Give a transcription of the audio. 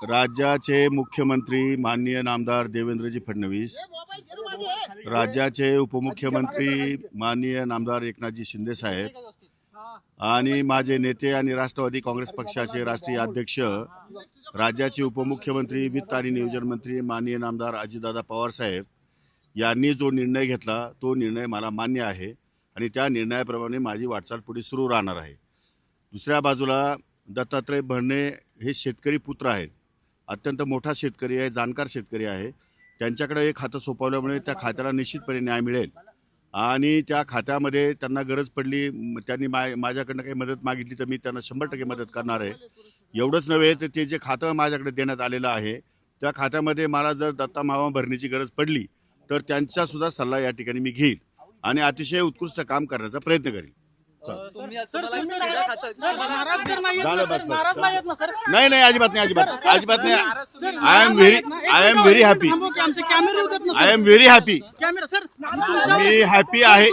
राज्याचे मुख्यमंत्री माननीय नामदार देवेंद्रजी फडणवीस, राज्याचे उपमुख्यमंत्री माननीय नामदार एकनाथजी शिंदे साहेब आणि माझे नेते आणि राष्ट्रवादी काँग्रेस पक्षाचे राष्ट्रीय अध्यक्ष, राज्याचे उपमुख्यमंत्री वित्त आणि नियोजन मंत्री माननीय नामदार अजितदादा पवार साहेब यांनी जो निर्णय घेतला तो निर्णय मला मान्य आहे आणि त्या निर्णयाप्रमाणे माझी वाटचाल पुढे सुरू राहणार आहे। दुसऱ्या बाजूला दत्तात्रय भरणे हे शेतकरी पुत्र आहेत, अत्यंत मोठा शेतकरी आहे, जाणकार शेतकरी आहे। त्यांच्याकडे एक खातं सोपवल्यामुळे त्या खात्याला निश्चितपणे न्याय मिळेल आणि त्या खात्यामध्ये त्यांना गरज पडली, त्यांनी माझ्याकडनं काही मदत मागितली तर मी त्यांना 100% मदत करणार आहे। एवढंच नव्हे तर ते जे खातं माझ्याकडे देण्यात आलेलं आहे त्या खात्यामध्ये मला जर दत्ता मामा भरण्याची गरज पडली तर त्यांचासुद्धा सल्ला या ठिकाणी मी घेईल आणि अतिशय उत्कृष्ट काम करण्याचा प्रयत्न करीन। नाही नाही, अजिबात नाही, अजिबात नाही। I am very happy, me happy आहे।